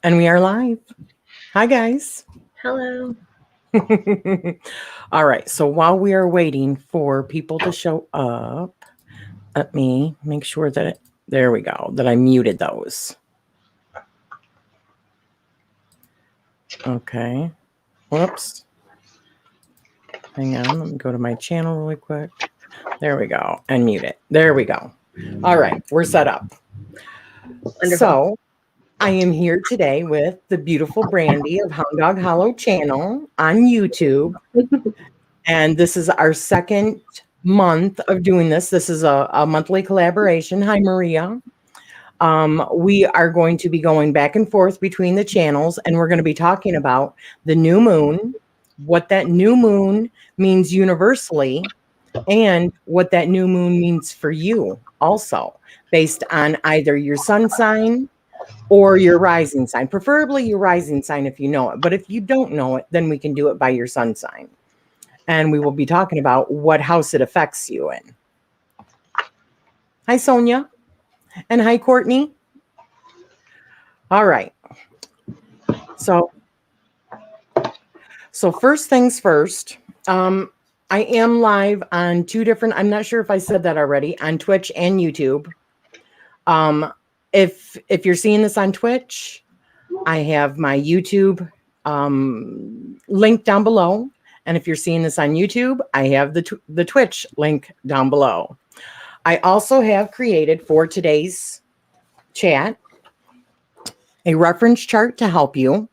And we are live. Hi, guys. Hello. All right. So while we are waiting for people to show up, let me make sure that there we go, that I muted those. Okay. Whoops. Hang on. Let me go to my channel really quick. There we go. And mute it. There we go. All right. We're set up. Wonderful. So I am here today with the beautiful Branddy of Hound Dog Hollow channel on YouTube. And this is our second month of doing this. This is a monthly collaboration. Hi, Maria. We are going to be going back and forth between the channels, and we're going to be talking about the new moon, what that new moon means universally, and what that new moon means for you also, based on either your sun sign or your rising sign, preferably your rising sign if you know it. But if you don't know it, then we can do it by your sun sign. And we will be talking about what house it affects you in. Hi, Sonia. And hi, Courtney. All right. So first things first, I am live on two different, I'm not sure if I said that already, on Twitch and YouTube. If you're seeing this on Twitch, I have my YouTube link down below. And if you're seeing this on YouTube, I have the Twitch link down below. I also have created for today's chat a reference chart to help you.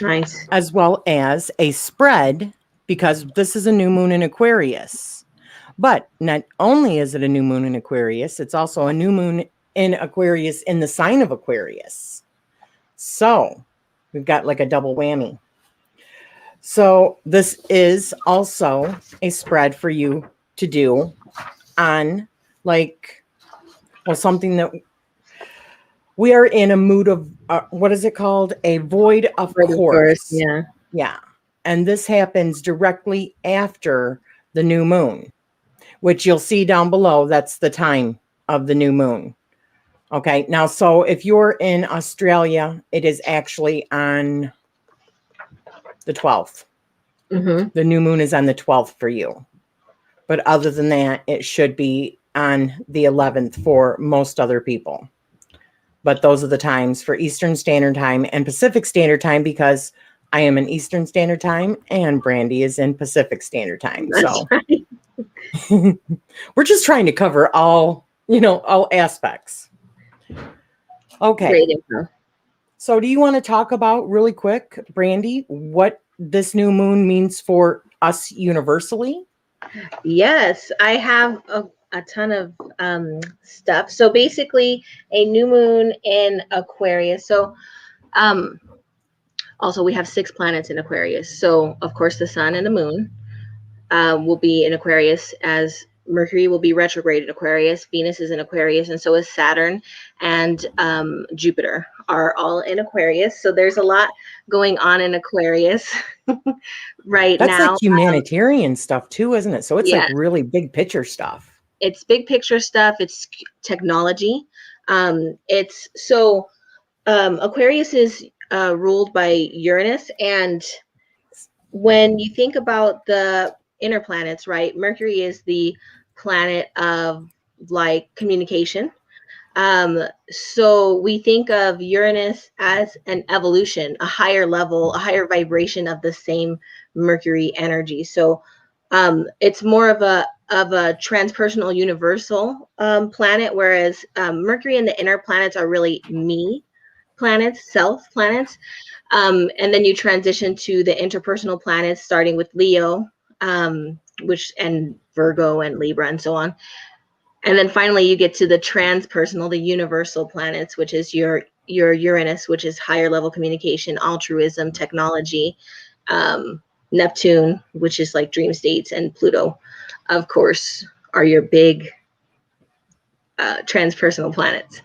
Nice. As well as a spread, because this is a new moon in Aquarius. But not only is it a new moon in Aquarius, it's also a new moon in Aquarius in the sign of Aquarius. So we've got like a double whammy. So this is also a spread for you to do on something that we are in a mood of, what is it called? A void of course. Yeah. Yeah. And this happens directly after the new moon, which you'll see down below. That's the time of the new moon. Okay. Now, so if you're in Australia, it is actually on the 12th. Mm-hmm. The new moon is on the 12th for you. But other than that, it should be on the 11th for most other people. But those are the times for Eastern Standard Time and Pacific Standard Time, because I am in Eastern Standard Time and Branddy is in Pacific Standard Time. That's right. We're just trying to cover all aspects. Okay. Great info. So do you want to talk about really quick, Branddy, what this new moon means for us universally? Yes, I have a ton of stuff. So basically a new moon in Aquarius. So also we have 6 planets in Aquarius. So of course the sun and the moon will be in Aquarius, as Mercury will be retrograde in Aquarius, Venus is in Aquarius, and so is Saturn, and Jupiter are all in Aquarius. So there's a lot going on in Aquarius right That's now. That's like humanitarian stuff too, isn't it? So it's like really big picture stuff. It's big picture stuff. It's technology. Aquarius is ruled by Uranus, and when you think about the inner planets, right? Mercury is the planet of like communication. So we think of Uranus as an evolution, a higher level, a higher vibration of the same Mercury energy. So it's more of a transpersonal universal planet, whereas Mercury and the inner planets are really me planets, self planets. And then you transition to the interpersonal planets, starting with Leo, and Virgo and Libra and so on. And then finally you get to the transpersonal, the universal planets, which is your Uranus, which is higher level communication, altruism, technology, Neptune, which is like dream states, and Pluto, of course, are your big transpersonal planets.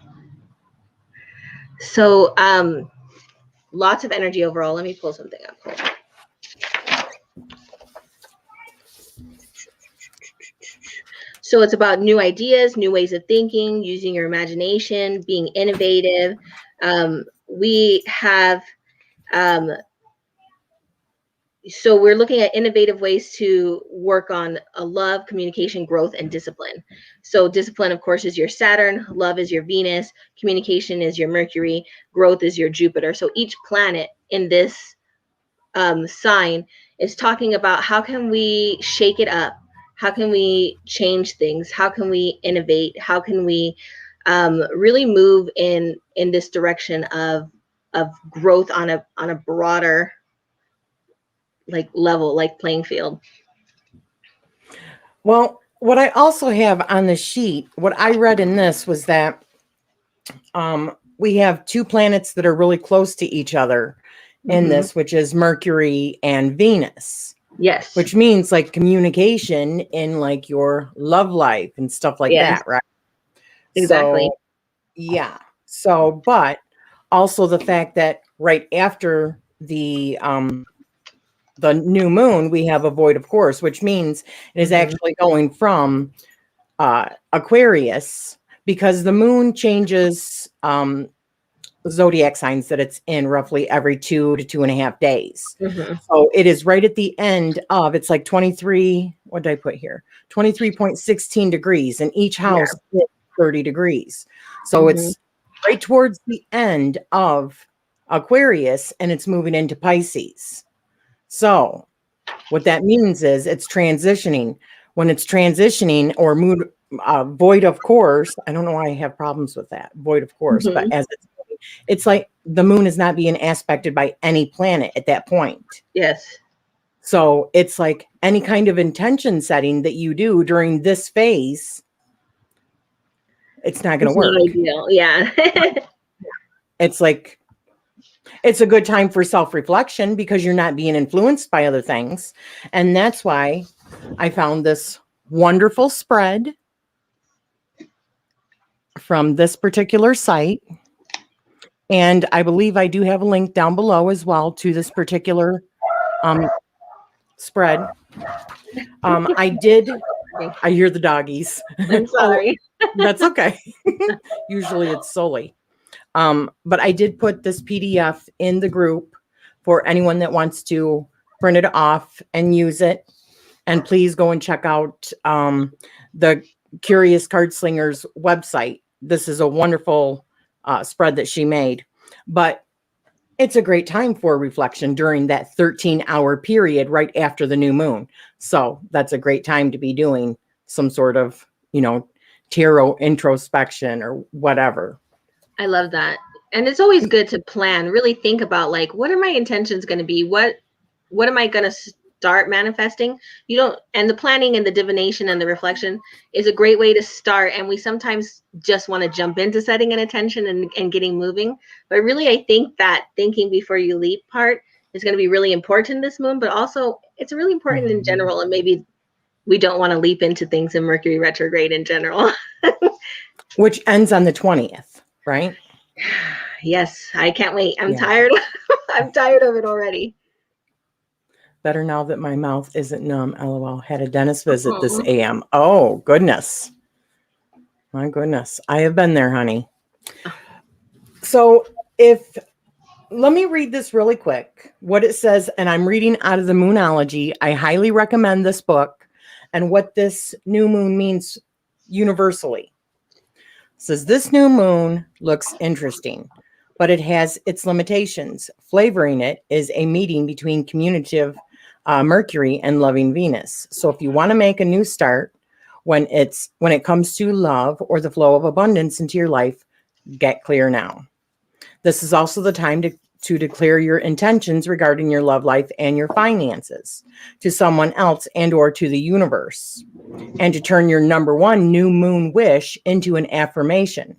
So lots of energy overall. Let me pull something up. Hold on. So it's about new ideas, new ways of thinking, using your imagination, being innovative. We have so we're looking at innovative ways to work on love, communication, growth, and discipline. So discipline, of course, is your Saturn, love is your Venus, communication is your Mercury, growth is your Jupiter. So each planet in this sign is talking about how can we shake it up, how can we change things, how can we innovate, how can we really move in this direction of growth on a broader like level, like playing field. Well, what I also have on the sheet, what I read in this was that we have two planets that are really close to each other in this, which is Mercury and Venus. Yes. Which means like communication in like your love life and stuff like that, right? Exactly. So, yeah. So, but also the fact that right after the new moon, we have a void of course, which means it is actually going from Aquarius, because the moon changes zodiac signs that it's in roughly every 2 to 2.5 days. So it is right at the end of, it's like 23, what did I put here? 23.16 degrees, and each house is 30 degrees. So it's right towards the end of Aquarius, and it's moving into Pisces. So what that means is it's transitioning. When it's transitioning or mood void of course, I don't know why I have problems with that, void of course, but as it's like the moon is not being aspected by any planet at that point. Yes. So it's like any kind of intention setting that you do during this phase, it's not going to work. Not ideal. Yeah. It's like, it's a good time for self-reflection because you're not being influenced by other things. And that's why I found this wonderful spread from this particular site. And I believe I do have a link down below as well to this particular spread. I hear the doggies. I'm sorry. That's okay. Usually it's Sully. But I did put this PDF in the group for anyone that wants to print it off and use it. And please go and check out the Curious Card Slingers website. This is a wonderful spread that she made. But it's a great time for reflection during that 13-hour period right after the new moon. So that's a great time to be doing some sort of, tarot introspection or whatever. I love that. And it's always good to plan, really think about like, what are my intentions going to be? What am I going to start manifesting? And the planning and the divination and the reflection is a great way to start. And we sometimes just want to jump into setting an intention and getting moving. But really, I think that thinking before you leap part is going to be really important this moon, but also it's really important in general. And maybe we don't want to leap into things in Mercury retrograde in general. Which ends on the 20th, right? Yes, I can't wait. I'm tired. I'm tired of it already. Better now that my mouth isn't numb. LOL. Had a dentist visit this AM. Oh, goodness. My goodness. I have been there, honey. So let me read this really quick. What it says, and I'm reading out of the Moonology. I highly recommend this book and what this new moon means universally. It says, this new moon looks interesting, but it has its limitations. Flavoring it is a meeting between communicative Mercury and loving Venus. So if you want to make a new start when it comes to love or the flow of abundance into your life, get clear now. This is also the time to declare your intentions regarding your love life and your finances to someone else and or to the universe, and to turn your number one new moon wish into an affirmation.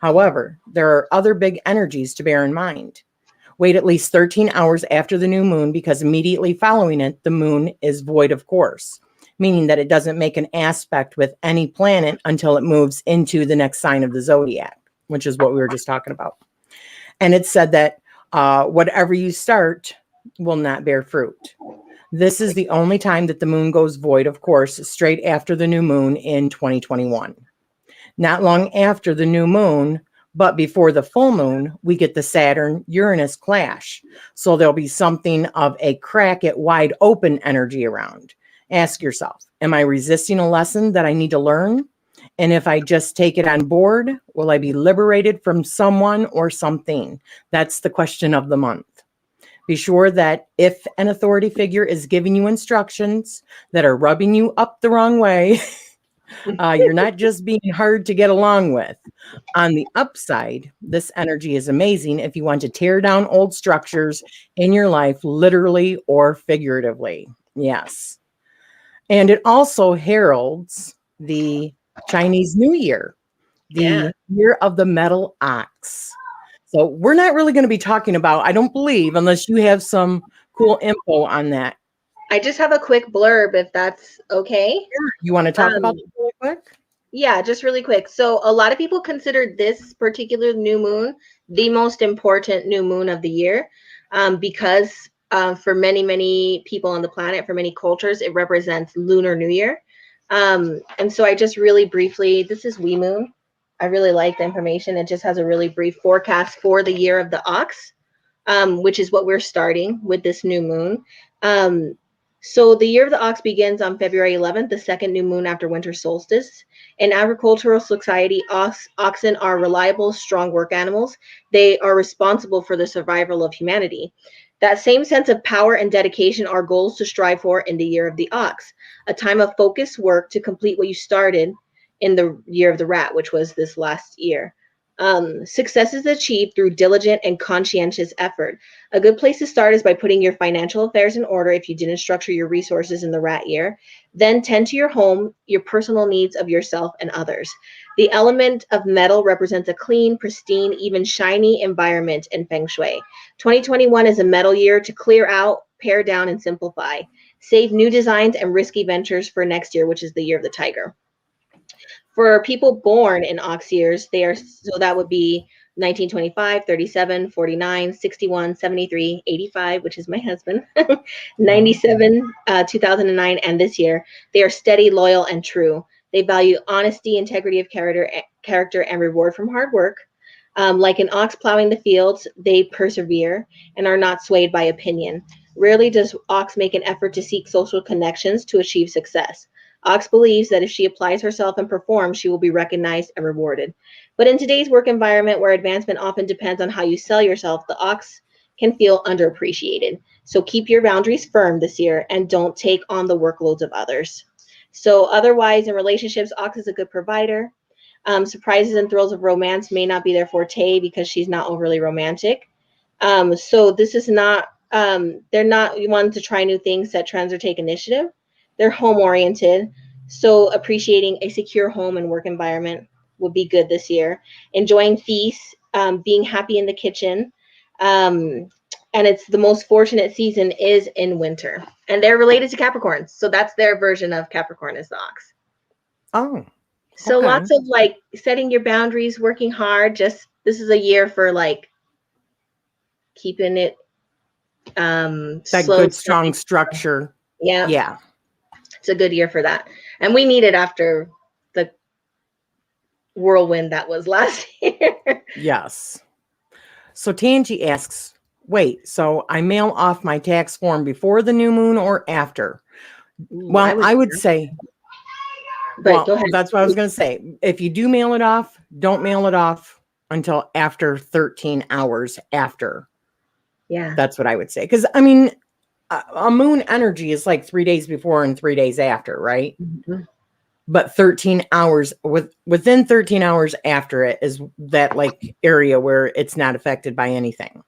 However, there are other big energies to bear in mind. Wait at least 13 hours after the new moon, because immediately following it, the moon is void of course, meaning that it doesn't make an aspect with any planet until it moves into the next sign of the zodiac, which is what we were just talking about. And it said that whatever you start will not bear fruit. This is the only time that the moon goes void, of course, straight after the new moon in 2021. Not long after the new moon, but before the full moon, we get the Saturn-Uranus clash. So there'll be something of a crack at wide open energy around. Ask yourself, am I resisting a lesson that I need to learn? And if I just take it on board, will I be liberated from someone or something? That's the question of the month. Be sure that if an authority figure is giving you instructions that are rubbing you up the wrong way, you're not just being hard to get along with. On the upside, this energy is amazing if you want to tear down old structures in your life, literally or figuratively. Yes. And it also heralds the Chinese New Year, Yeah. the year of the metal ox. So we're not really going to be talking about, I don't believe, unless you have some cool info on that. I just have a quick blurb if that's okay. You want to talk about Um, this really quick? Yeah, just really quick. So a lot of people consider this particular new moon the most important new moon of the year, because for many, many people on the planet, for many cultures, it represents Lunar New Year. And so I just really briefly, this is Wee Moon. I really like the information. It just has a really brief forecast for the year of the ox, which is what we're starting with this new moon. So the year of the ox begins on February 11th, the second new moon after winter solstice. In agricultural society, oxen are reliable, strong work animals. They are responsible for the survival of humanity. That same sense of power and dedication are goals to strive for in the year of the ox, a time of focused work to complete what you started in the year of the rat, which was this last year. Success is achieved through diligent and conscientious effort. A good place to start is by putting your financial affairs in order if you didn't structure your resources in the rat year. Then tend to your home, your personal needs of yourself and others. The element of metal represents a clean, pristine, even shiny environment in Feng Shui. 2021 is a metal year to clear out, pare down, and simplify. Save new designs and risky ventures for next year, which is the year of the tiger. For people born in ox years, they are, so that would be 1925, 37, 49, 61, 73, 85, which is my husband, 97, 2009, and this year. They are steady, loyal, and true. They value honesty, integrity of character, and reward from hard work. Like an ox plowing the fields, they persevere and are not swayed by opinion. Rarely does ox make an effort to seek social connections to achieve success. Ox believes that if she applies herself and performs, she will be recognized and rewarded. But in today's work environment, where advancement often depends on how you sell yourself, the ox can feel underappreciated. So keep your boundaries firm this year and don't take on the workloads of others. So otherwise, in relationships, ox is a good provider. Surprises and thrills of romance may not be their forte because she's not overly romantic. So this is not, they're not one to try new things, set trends, or take initiative. They're home oriented. So appreciating a secure home and work environment would be good this year. Enjoying feasts, being happy in the kitchen. And it's the most fortunate season is in winter. And they're related to Capricorn. So that's their version of Capricorn is the ox. Oh, So okay. lots of like setting your boundaries, working hard. Just this is a year for like keeping it That slow. good, strong structure. Yeah, Yeah. it's a good year for that. And we need it after the whirlwind that was last year. Yes. So Tangi asks, wait, so I mail off my tax form before the new moon or after? Well, I would say, but go well, ahead. that's what I was going to say. If you do mail it off, don't mail it off until after 13 hours after. Yeah. That's what I would say. Because, I mean, a moon energy is like 3 days before and 3 days after, right? Mm-hmm. But 13 hours within 13 hours after it is that like area where it's not affected by anything.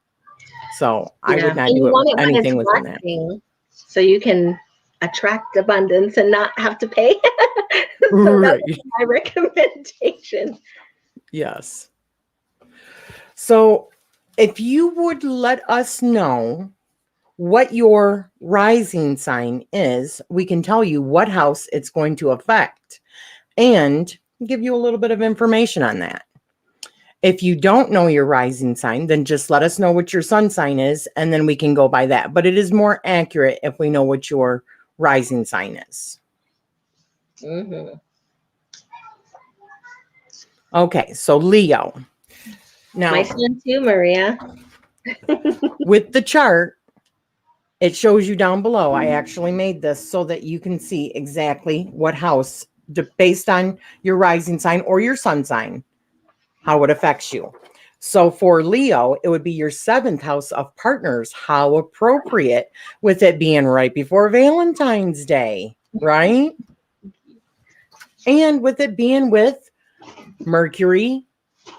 So I would not And do you want it when anything it's within that. waxing, so you can attract abundance and not have to pay. So Right. that's my recommendation. Yes. So if you would let us know what your rising sign is, we can tell you what house it's going to affect and give you a little bit of information on that. If you don't know your rising sign, then just let us know what your sun sign is, and then we can go by that. But it is more accurate if we know what your rising sign is. Mm-hmm. Okay, so Leo. Now, My son too, Maria. with the chart, it shows you down below. I actually made this so that you can see exactly what house, based on your rising sign or your sun sign, how it affects you. So for Leo, it would be your 7th house of partners. How appropriate, with it being right before Valentine's Day, right? And with it being with Mercury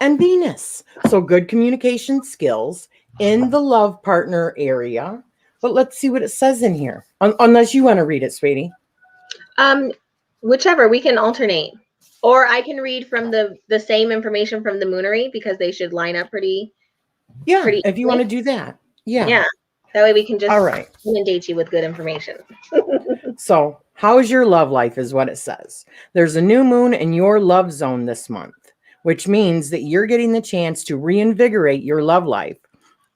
and Venus. So good communication skills in the love partner area. But let's see what it says in here. Unless you want to read it, sweetie. Whichever, we can alternate. Or I can read from the same information from the Moonery, because they should line up pretty If you want to easily. do that. Yeah. Yeah. That way we can just All right. inundate you with good information. So, how's your love life is what it says. There's a new moon in your love zone this month, which means that you're getting the chance to reinvigorate your love life.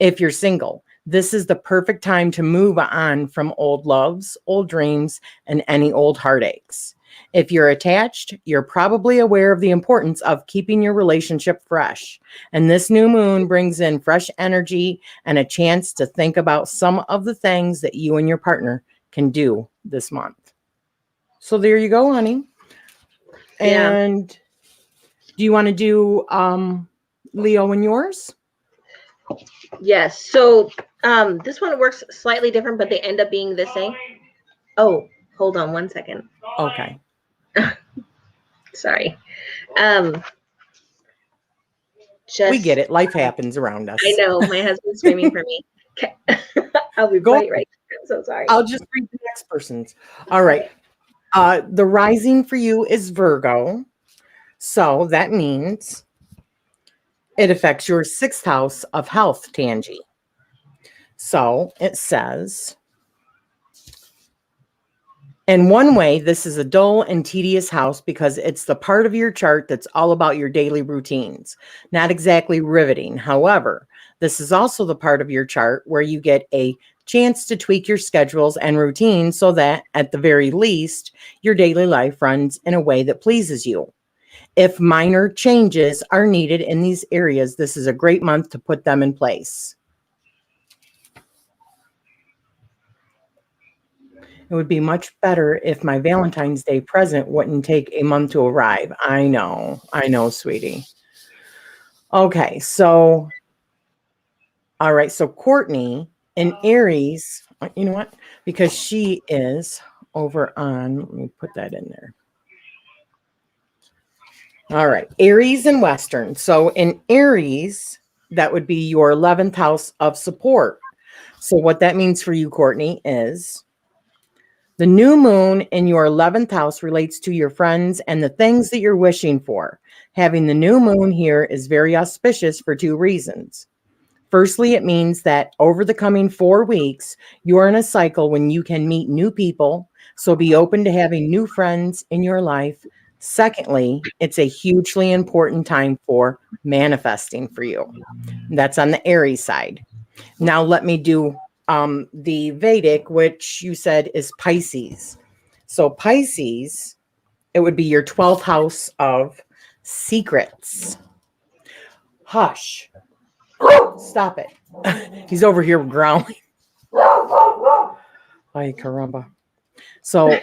If you're single, this is the perfect time to move on from old loves, old dreams, and any old heartaches. If you're attached, you're probably aware of the importance of keeping your relationship fresh. And this new moon brings in fresh energy and a chance to think about some of the things that you and your partner can do this month. So there you go, honey. Yeah. And do you want to do Leo and yours? Yes. So this one works slightly different, but they end up being the same. Oh, hold on one second. Okay. Sorry. We get it. Life happens around us. I know. My husband's screaming for me. Okay. I'll be right. I'm so sorry. I'll just read the next person's. All right. The rising for you is Virgo. So that means it affects your 6th house of health, Tangi. So it says, in one way, this is a dull and tedious house because it's the part of your chart that's all about your daily routines. Not exactly riveting. However, this is also the part of your chart where you get a chance to tweak your schedules and routines so that, at the very least, your daily life runs in a way that pleases you. If minor changes are needed in these areas, this is a great month to put them in place. It would be much better if my Valentine's Day present wouldn't take a month to arrive. I know, sweetie. Okay, so, all right, so Courtney in Aries, you know what? Because she is over on, let me put that in there. All right, Aries and Western. So in Aries, that would be your 11th house of support. So what that means for you, Courtney, is the new moon in your 11th house relates to your friends and the things that you're wishing for. Having the new moon here is very auspicious for 2 reasons. Firstly, it means that over the coming 4 weeks, you are in a cycle when you can meet new people, so be open to having new friends in your life. Secondly, it's a hugely important time for manifesting for you. That's on the Aries side. Now let me do the Vedic, which you said is Pisces. So Pisces, it would be your 12th house of secrets. Hush. Stop it. He's over here growling. Ay, caramba. So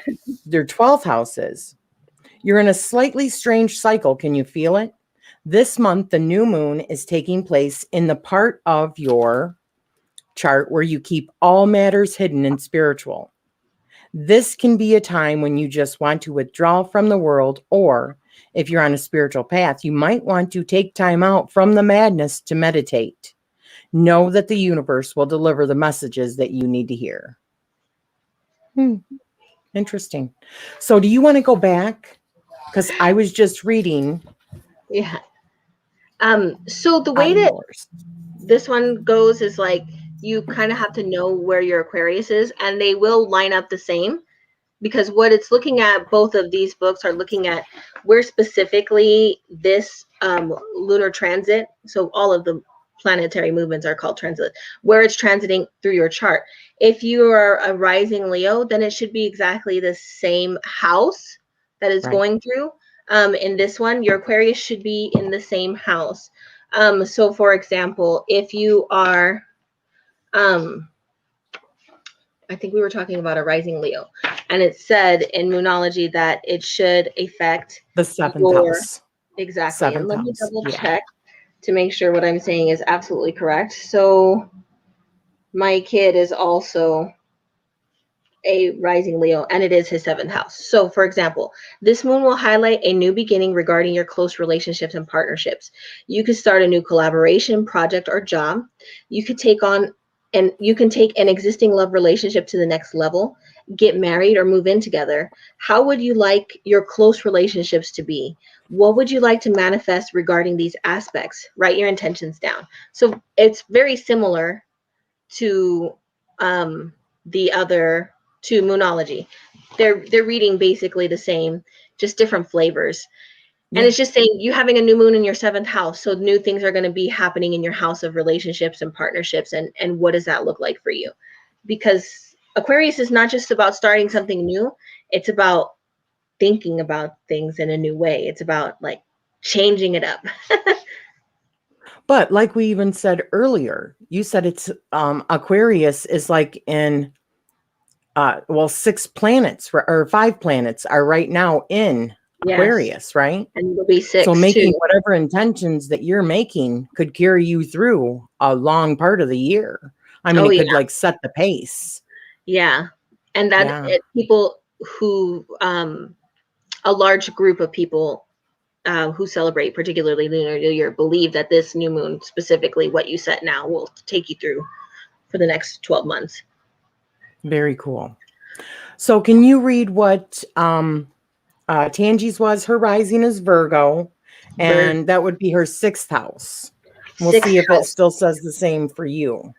their 12th house is, you're in a slightly strange cycle. Can you feel it? This month, the new moon is taking place in the part of your chart where you keep all matters hidden and spiritual. This can be a time when you just want to withdraw from the world, or if you're on a spiritual path, you might want to take time out from the madness to meditate. Know that the universe will deliver the messages that you need to hear. Interesting. So do you want to go back? Because I was just reading. Yeah. So the way that this one goes is like, you kind of have to know where your Aquarius is, and they will line up the same, because what it's looking at, both of these books are looking at where specifically this lunar transit. So all of the planetary movements are called transit, where it's transiting through your chart. If you are a rising Leo, then it should be exactly the same house that is going through. In this one, your Aquarius should be in the same house. So for example, if you are, I think we were talking about a rising Leo, and it said in Moonology that it should affect the 7th house. Exactly. And 7th let me house. double check to make sure what I'm saying is absolutely correct. So my kid is also a rising Leo, and it is his 7th house. So, for example, this moon will highlight a new beginning regarding your close relationships and partnerships. You could start a new collaboration, project, or job. You could take on and you can take an existing love relationship to the next level, get married, or move in together. How would you like your close relationships to be? What would you like to manifest regarding these aspects? Write your intentions down. So it's very similar to the other to Moonology. They're reading basically the same, just different flavors. And it's just saying you having a new moon in your 7th house. So new things are going to be happening in your house of relationships and partnerships. And what does that look like for you? Because Aquarius is not just about starting something new. It's about thinking about things in a new way. It's about like changing it up. But like we even said earlier, you said it's Aquarius is like in 6 planets or 5 planets are right now in Aquarius, right? And it'll be 6 so making too. whatever intentions that you're making could carry you through a long part of the year. I mean, it could like set the pace. Yeah. And that people who a large group of people who celebrate particularly Lunar New Year believe that this new moon, specifically what you set now, will take you through for the next 12 months. Very cool. So can you read what Tangie's was? Her rising is Virgo, and that would be her 6th house. We'll see if it still says the same for you.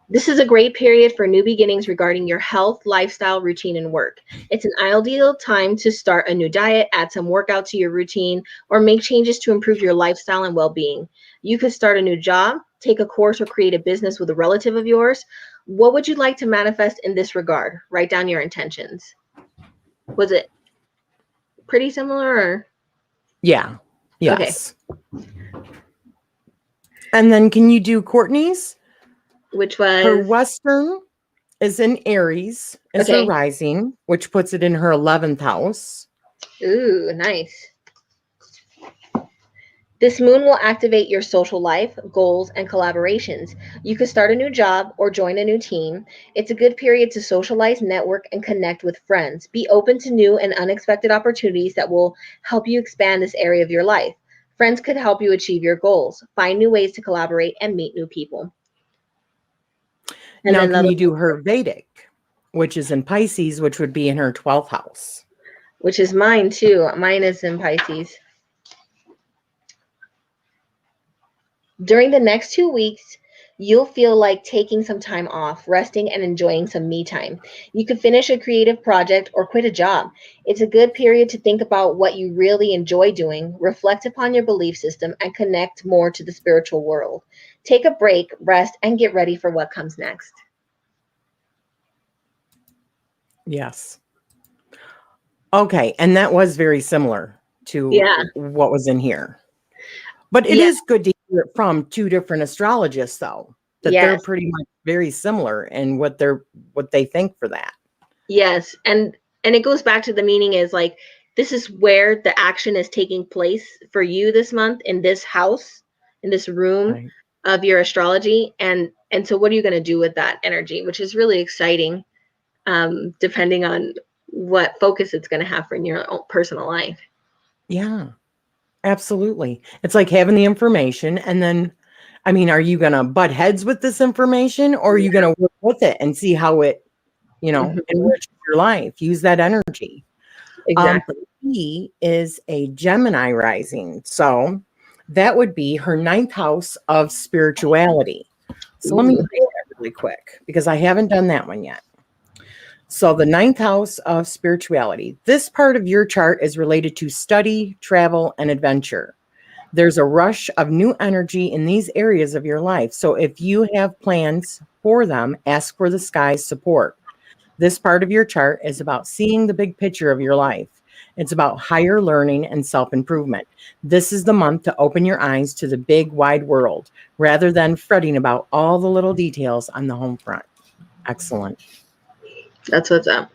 This is a great period for new beginnings regarding your health, lifestyle, routine, and work. It's an ideal time to start a new diet, add some workout to your routine, or make changes to improve your lifestyle and well-being. You could start a new job, take a course, or create a business with a relative of yours. What would you like to manifest in this regard? Write down your intentions. Was it pretty similar? Or? Yeah. Yes. Okay. And then can you do Courtney's? Which was? Her Western is in Aries, is her rising, which puts it in her 11th house. Ooh, nice. This moon will activate your social life, goals, and collaborations. You could start a new job or join a new team. It's a good period to socialize, network, and connect with friends. Be open to new and unexpected opportunities that will help you expand this area of your life. Friends could help you achieve your goals. Find new ways to collaborate and meet new people. And now, can you do her Vedic, which is in Pisces, which would be in her 12th house? Which is mine, too. Mine is in Pisces. During the next 2 weeks, you'll feel like taking some time off, resting, and enjoying some me time. You could finish a creative project or quit a job. It's a good period to think about what you really enjoy doing, reflect upon your belief system, and connect more to the spiritual world. Take a break, rest, and get ready for what comes next. Yes. Okay, and that was very similar to what was in here. But it is good to hear it from 2 different astrologists, though, that they're pretty much very similar in what they think for that. Yes, and it goes back to the meaning is like this is where the action is taking place for you this month in this house, in this room of your astrology, and so what are you going to do with that energy, which is really exciting, depending on what focus it's going to have in your own personal life. Yeah. Absolutely. It's like having the information and then, I mean, are you going to butt heads with this information or are you going to work with it and see how it, enriches your life? Use that energy. Exactly. He is a Gemini rising. So that would be her 9th house of spirituality. So let me read that really quick because I haven't done that one yet. So the 9th house of spirituality. This part of your chart is related to study, travel, and adventure. There's a rush of new energy in these areas of your life. So if you have plans for them, ask for the sky's support. This part of your chart is about seeing the big picture of your life. It's about higher learning and self-improvement. This is the month to open your eyes to the big, wide world rather than fretting about all the little details on the home front. Excellent. That's what's up.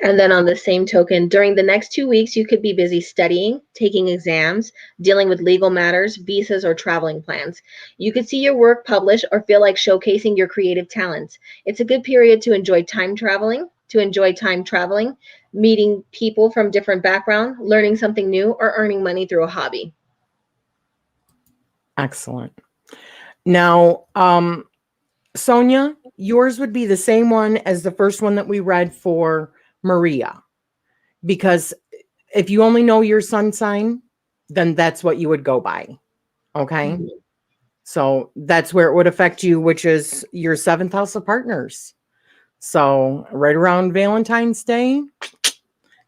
And then on the same token, during the next 2 weeks, you could be busy studying, taking exams, dealing with legal matters, visas, or traveling plans. You could see your work published or feel like showcasing your creative talents. It's a good period to enjoy time traveling, meeting people from different backgrounds, learning something new, or earning money through a hobby. Excellent. Now, Sonia, yours would be the same one as the first one that we read for Maria, because if you only know your sun sign, then that's what you would go by. Okay. Mhm. So that's where it would affect you, which is your 7th house of partners. So right around Valentine's Day,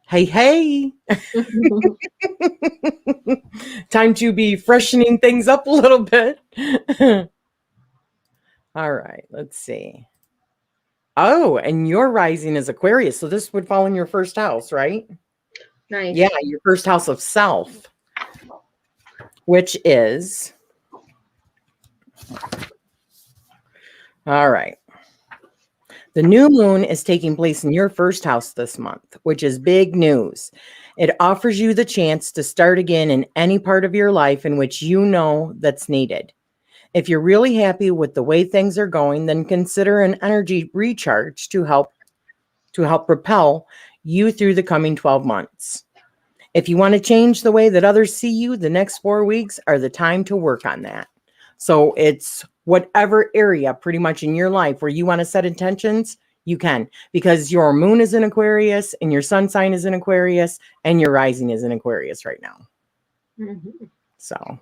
hey, time to be freshening things up a little bit. All right, let's see. Oh, and your rising is Aquarius. So this would fall in your first house, right? Nice. Yeah, your first house of self, which is, all right. The new moon is taking place in your first house this month, which is big news. It offers you the chance to start again in any part of your life in which you know that's needed. If you're really happy with the way things are going, then consider an energy recharge to help propel you through the coming 12 months. If you want to change the way that others see you, the next 4 weeks are the time to work on that. So it's whatever area pretty much in your life where you want to set intentions, you can, because your moon is in Aquarius and your sun sign is in Aquarius and your rising is in Aquarius right now. Mhm. So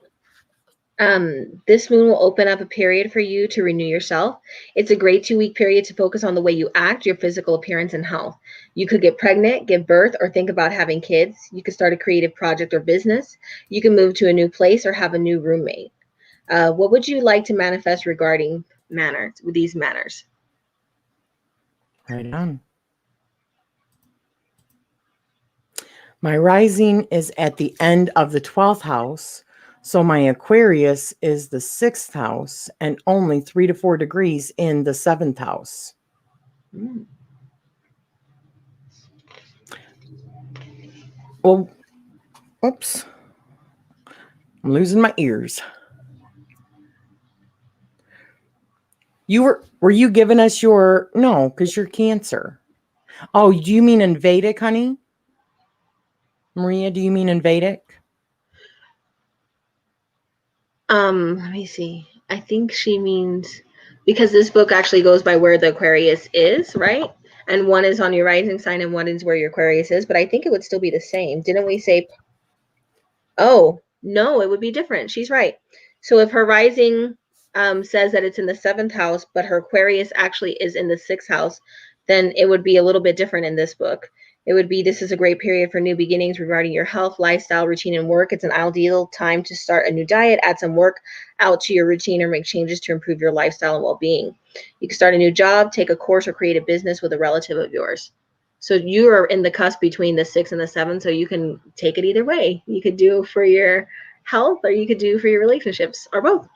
This moon will open up a period for you to renew yourself. It's a great 2 week period to focus on the way you act, your physical appearance, and health. You could get pregnant, give birth, or think about having kids. You could start a creative project or business. You can move to a new place or have a new roommate. What would you like to manifest regarding manners with these manners? right on. My rising is at the end of the 12th house. So my Aquarius is the 6th house and only 3 to 4 degrees in the 7th house. Mm. Well, oops. I'm losing my ears. Were you giving us your, no, because you're Cancer. Oh, do you mean in Vedic, honey? Maria, do you mean in Vedic? Let me see. I think she means, because this book actually goes by where the Aquarius is, right? And one is on your rising sign and one is where your Aquarius is, but I think it would still be the same. Didn't we say, oh, no, it would be different. She's right. So if her rising says that it's in the 7th house, but her Aquarius actually is in the 6th house, then it would be a little bit different in this book. It would be, this is a great period for new beginnings regarding your health, lifestyle, routine, and work. It's an ideal time to start a new diet, add some work out to your routine, or make changes to improve your lifestyle and well-being. You can start a new job, take a course, or create a business with a relative of yours. So you are in the cusp between the 6 and the 7, so you can take it either way. You could do for your health or you could do for your relationships or both.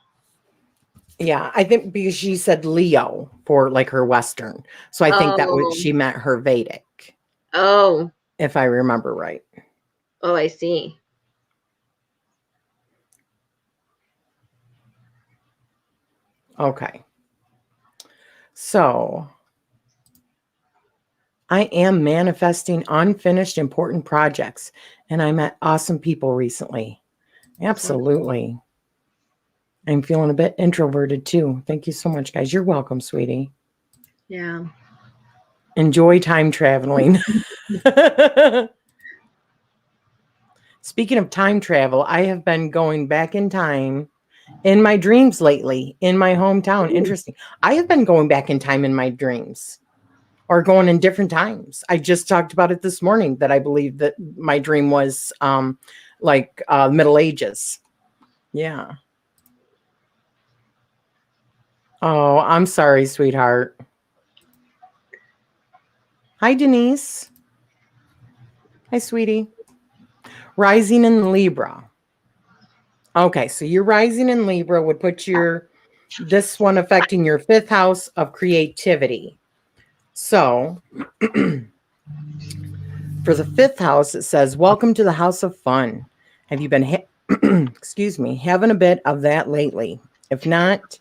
Yeah, I think because she said Leo for like her Western. So I think that Oh, she meant her Vedic, oh, if I remember right. oh, I see. Okay. So I am manifesting unfinished important projects, and I met awesome people recently. Absolutely. I'm feeling a bit introverted too. Thank you so much, guys. You're welcome, sweetie. Yeah. Enjoy time traveling. Speaking of time travel, I have been going back in time in my dreams lately in my hometown. Interesting. I have been going back in time in my dreams or going in different times. I just talked about it this morning that I believe that my dream was like Middle Ages. Yeah. Oh, I'm sorry, sweetheart. Hi, Denise. Hi, sweetie. Rising in Libra. Okay, so your rising in Libra would put this one affecting your fifth house of creativity. So for the fifth house, it says, welcome to the house of fun. Have you been, excuse me, having a bit of that lately? If not,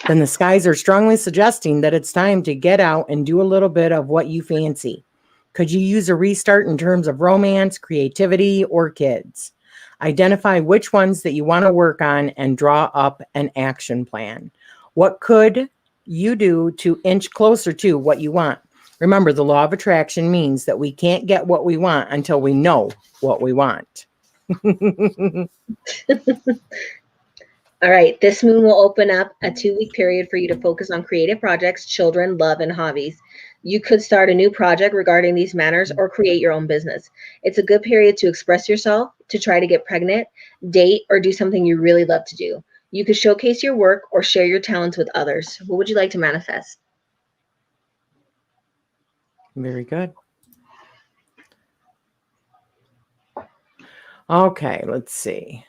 then the skies are strongly suggesting that it's time to get out and do a little bit of what you fancy. Could you use a restart in terms of romance, creativity, or kids? Identify which ones that you want to work on and draw up an action plan. What could you do to inch closer to what you want? Remember, the law of attraction means that we can't get what we want until we know what we want. All right, this moon will open up a 2-week period for you to focus on creative projects, children, love, and hobbies. You could start a new project regarding these matters or create your own business. It's a good period to express yourself, to try to get pregnant, date, or do something you really love to do. You could showcase your work or share your talents with others. What would you like to manifest? Very good. Okay, let's see.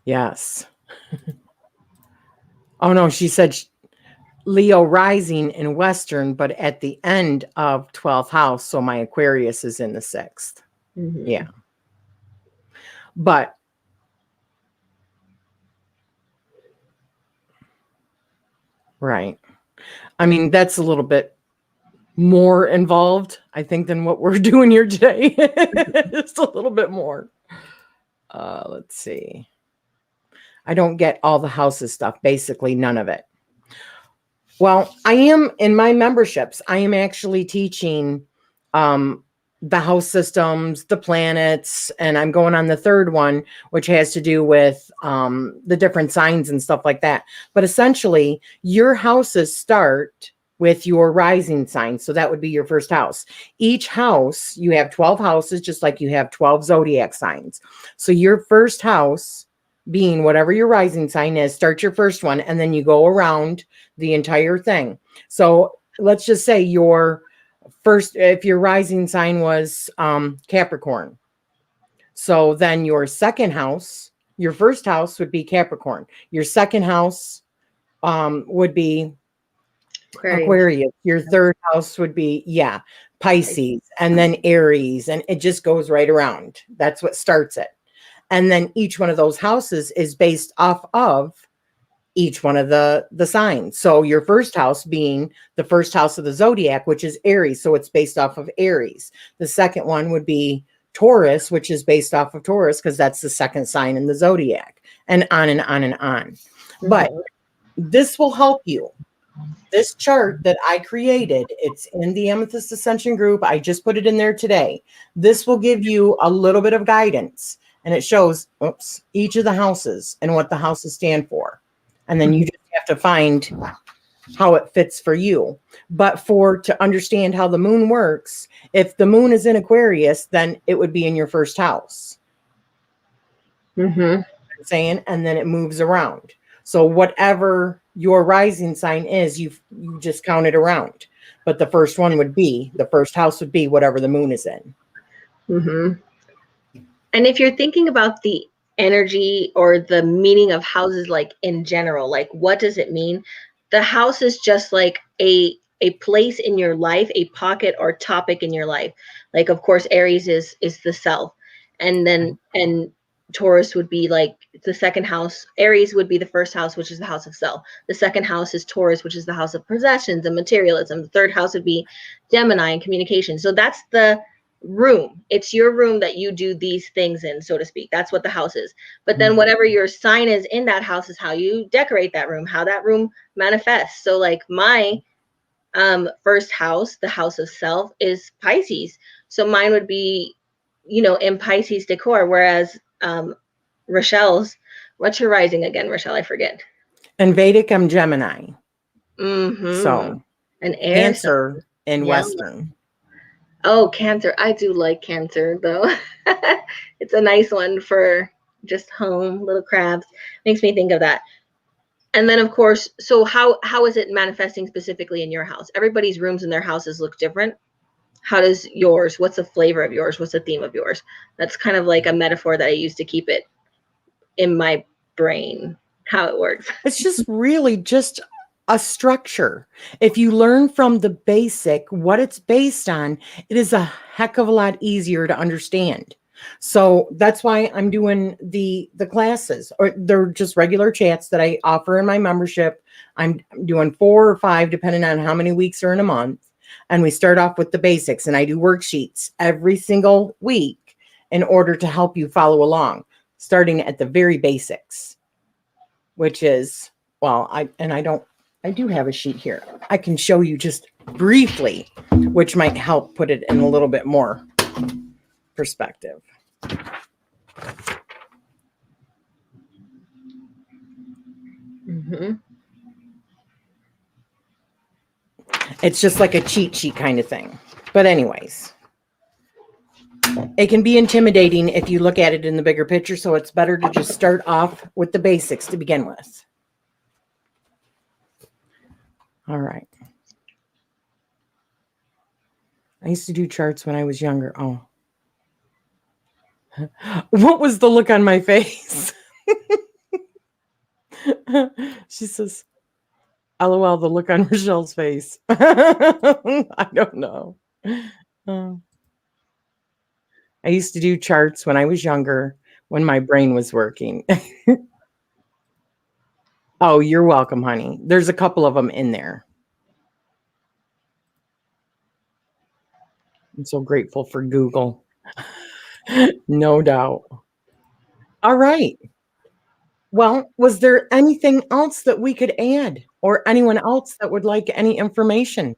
Yes. Oh, no, she said Leo rising in Western, but at the end of 12th house. So my Aquarius is in the 6th. Mm-hmm. Yeah. But right. I mean, that's a little bit more involved, I think, than what we're doing here today. Just a little bit more. Let's see. I don't get all the houses stuff, basically none of it. Well, I am in my memberships. I am actually teaching the house systems, the planets, and I'm going on the third one, which has to do with the different signs and stuff like that. But essentially, your houses start with your rising sign. So that would be your first house. Each house, you have 12 houses, just like you have 12 zodiac signs. So your first house, being whatever your rising sign is, start your first one, and then you go around the entire thing. So let's just say your first, if your rising sign was Capricorn, so then your second house, your first house would be Capricorn. Your second house would be Aquarius. Your third house would be, Pisces, and then Aries, and it just goes right around. That's what starts it. And then each one of those houses is based off of each one of the signs. So your first house being the first house of the zodiac, which is Aries. So it's based off of Aries. The second one would be Taurus, which is based off of Taurus because that's the second sign in the zodiac, and on and on and on. Mm-hmm. But this will help you. This chart that I created, it's in the Amethyst Ascension group. I just put it in there today. This will give you a little bit of guidance, and it shows each of the houses and what the houses stand for. And then you just have to find how it fits for you. But to understand how the moon works, if the moon is in Aquarius, then it would be in your first house. Mm-hmm. You know I'm saying, and then it moves around. So whatever your rising sign is, you just count it around. But the first house would be whatever the moon is in. Mm-hmm. And if you're thinking about the energy or the meaning of houses, like in general, like what does it mean? The house is just like a place in your life, a pocket or topic in your life. Like, of course, Aries is the self, and then Taurus would be like the second house. Aries would be the first house, which is the house of self. The second house is Taurus, which is the house of possessions and materialism. The third house would be Gemini and communication. So that's the room. It's your room that you do these things in, so to speak. That's what the house is. But then whatever your sign is in that house is how you decorate that room, how that room manifests. So like my first house, the house of self, is Pisces. So mine would be, in Pisces decor, whereas Rachele's, what's your rising again, Rachele? I forget. In Vedic, I'm Gemini. Mm-hmm. So an air Cancer in Western. Oh, Cancer. I do like Cancer, though. It's a nice one for just home, little crabs. Makes me think of that. And then, of course, so how is it manifesting specifically in your house? Everybody's rooms in their houses look different. How does yours? What's the flavor of yours? What's the theme of yours? That's kind of like a metaphor that I use to keep it in my brain, how it works. It's just really just a structure. If you learn from the basic what it's based on, it is a heck of a lot easier to understand. So that's why I'm doing the classes, or they're just regular chats that I offer in my membership. I'm doing 4 or 5 depending on how many weeks are in a month. And we start off with the basics, and I do worksheets every single week in order to help you follow along, starting at the very basics, which is, well, I do have a sheet here. I can show you just briefly, which might help put it in a little bit more perspective. Mm-hmm. It's just like a cheat sheet kind of thing. But anyways, it can be intimidating if you look at it in the bigger picture, so it's better to just start off with the basics to begin with. All right. I used to do charts when I was younger. Oh. What was the look on my face? She says, LOL, the look on Rachele's face. I don't know. I used to do charts when I was younger, when my brain was working. Oh, you're welcome, honey. There's a couple of them in there. I'm so grateful for Google. No doubt. All right. Well, was there anything else that we could add, or anyone else that would like any information?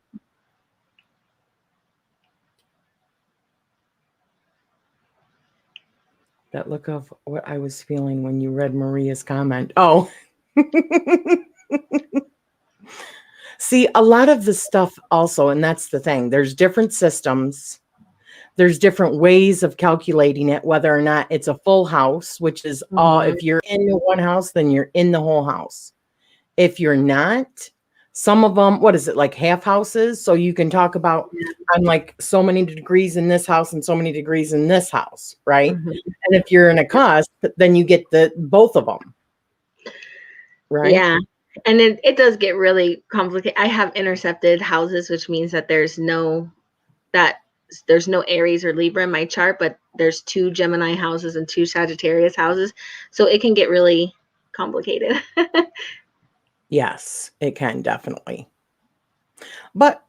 That look of what I was feeling when you read Maria's comment. Oh. See, a lot of the stuff also, and that's the thing, there's different systems. There's different ways of calculating it, whether or not it's a full house, which is all, if you're in one house, then you're in the whole house. If you're not, some of them, what is it, like half houses? So you can talk about, I'm like so many degrees in this house and so many degrees in this house, right? And if you're in a cusp, then you get the both of them, right? Yeah. And it does get really complicated. I have intercepted houses, which means that there's no Aries or Libra in my chart, but there's 2 Gemini houses and 2 Sagittarius houses. So it can get really complicated. Yes, it can definitely. But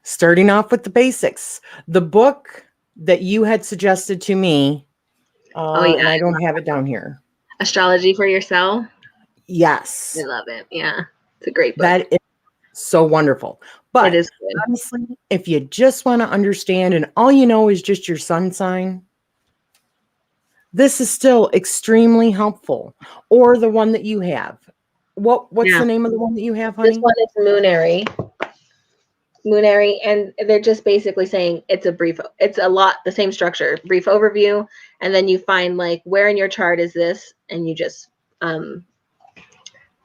starting off with the basics, the book that you had suggested to me, and I don't have it down here. Astrology for Yourself. Yes. I love it. Yeah. It's a great book. That is so wonderful. But it is good. Honestly, if you just want to understand and all you know is just your sun sign, this is still extremely helpful. Or the one that you have. What's the name of the one that you have, honey? This one is Moonary, and they're just basically saying it's a lot, the same structure, brief overview, and then you find like where in your chart is this, and you just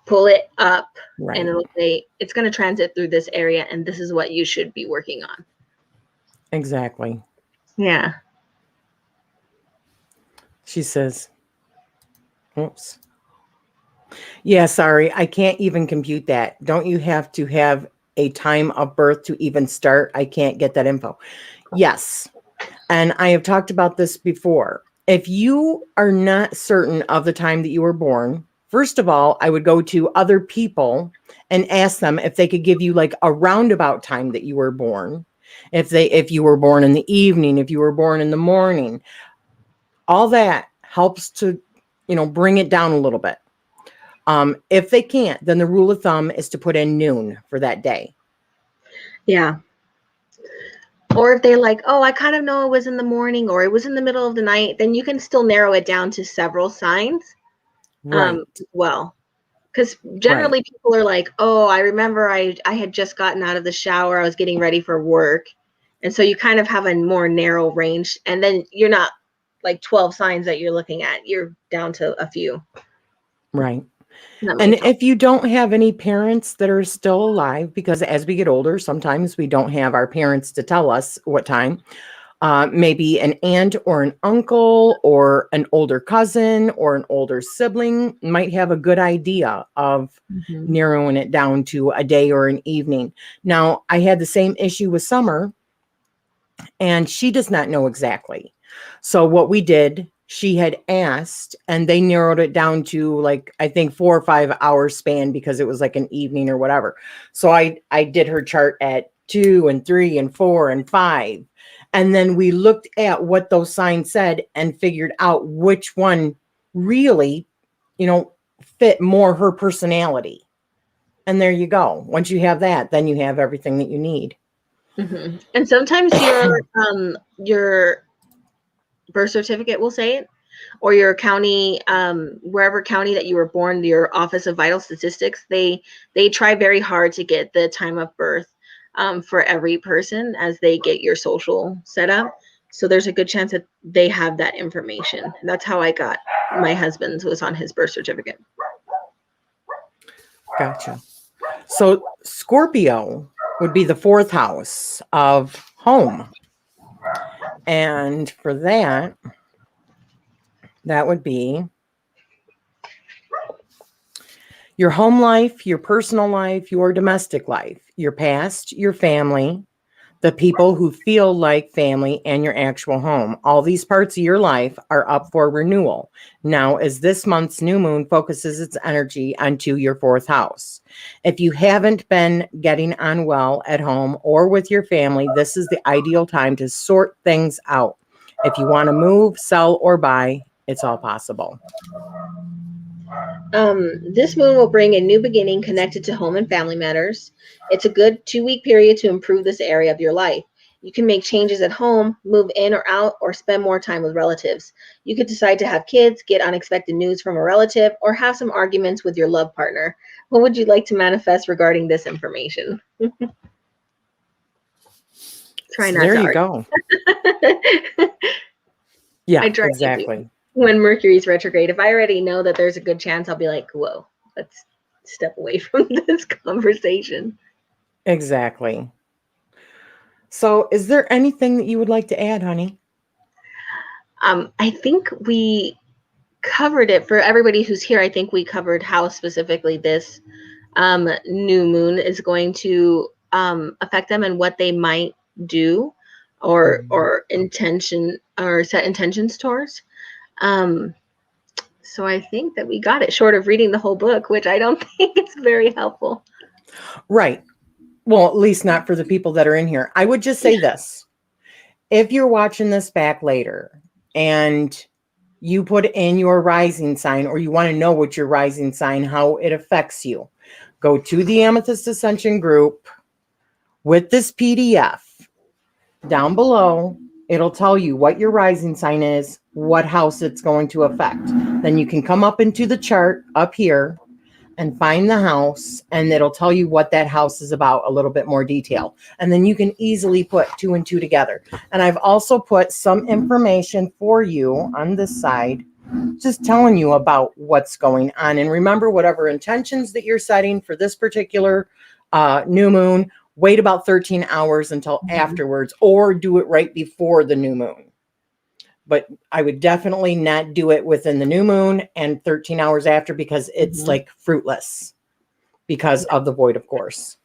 pull it up, and it'll say it's going to transit through this area, and this is what you should be working on. Exactly. Yeah. She says, oops. Yeah, sorry, I can't even compute that. Don't you have to have a time of birth to even start? I can't get that info. Yes. And I have talked about this before. If you are not certain of the time that you were born, first of all, I would go to other people and ask them if they could give you like a roundabout time that you were born. If you were born in the evening, if you were born in the morning, all that helps to, bring it down a little bit. If they can't, then the rule of thumb is to put in noon for that day. Yeah. Or if they're like, oh, I kind of know it was in the morning or it was in the middle of the night, then you can still narrow it down to several signs. Right. Well, because generally people are like, oh, I remember I had just gotten out of the shower. I was getting ready for work. And so you kind of have a more narrow range. And then you're not like 12 signs that you're looking at. You're down to a few. Right. That And makes sense. if you don't have any parents that are still alive, because as we get older, sometimes we don't have our parents to tell us what time, maybe an aunt or an uncle or an older cousin or an older sibling might have a good idea of narrowing it down to a day or an evening. Now, I had the same issue with Summer, and she does not know exactly. So what we did, she had asked, and they narrowed it down to like I think 4 or 5 hours span because it was like an evening or whatever. So I did her chart at 2 and 3 and 4 and 5. And then we looked at what those signs said and figured out which one really, fit more her personality. And there you go. Once you have that, then you have everything that you need. And sometimes your birth certificate will say it, or your county, wherever county that you were born, your Office of Vital Statistics, they try very hard to get the time of birth for every person as they get your social set up. So there's a good chance that they have that information. That's how I got my husband's, was on his birth certificate. Gotcha. So Scorpio would be the 4th house of home. And for that would be your home life, your personal life, your domestic life, your past, your family, the people who feel like family, and your actual home. All these parts of your life are up for renewal. Now, as this month's new moon focuses its energy onto your 4th house. If you haven't been getting on well at home or with your family, this is the ideal time to sort things out. If you want to move, sell, or buy, it's all possible. This moon will bring a new beginning connected to home and family matters. It's a good 2-week period to improve this area of your life. You can make changes at home, move in or out, or spend more time with relatives. You could decide to have kids, get unexpected news from a relative, or have some arguments with your love partner. What would you like to manifest regarding this information? Try So not there to you argue. go. Yeah, I try not to. exactly. When Mercury's retrograde, if I already know that there's a good chance, I'll be like, whoa, let's step away from this conversation. Exactly. So is there anything that you would like to add, honey? I think we covered it for everybody who's here. I think we covered how specifically this new moon is going to affect them and what they might do or intention or set intentions towards. So I think that we got it, short of reading the whole book, which I don't think is very helpful. Right. Well, at least not for the people that are in here. I would just say this. If you're watching this back later and you put in your rising sign, or you want to know what your rising sign, how it affects you, go to the Amethyst Ascension group with this PDF. Down below, it'll tell you what your rising sign is, what house it's going to affect. Then you can come up into the chart up here and find the house, and it'll tell you what that house is about, a little bit more detail. And then you can easily put 2 and 2 together. And I've also put some information for you on this side, just telling you about what's going on. And remember, whatever intentions that you're setting for this particular new moon, wait about 13 hours until afterwards, or do it right before the new moon. But I would definitely not do it within the new moon and 13 hours after, because it's like fruitless because of the void, of course.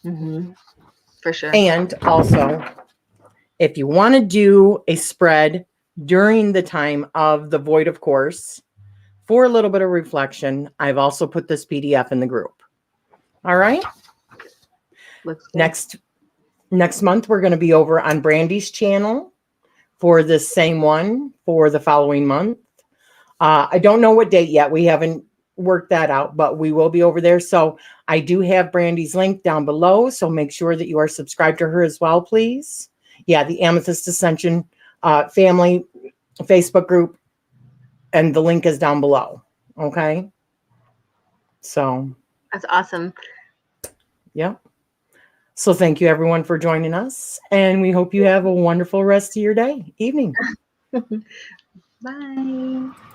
For sure. And also, if you want to do a spread during the time of the void, of course, for a little bit of reflection, I've also put this PDF in the group. All right. Next month, we're going to be over on Brandy's channel for this same one for the following month. I don't know what date yet. We haven't worked that out, but we will be over there. So I do have Brandy's link down below. So make sure that you are subscribed to her as well, please. Yeah, the Amethyst Ascension family Facebook group, and the link is down below. Okay. So that's awesome. Yep. So thank you everyone for joining us, and we hope you have a wonderful rest of your day, evening. Bye.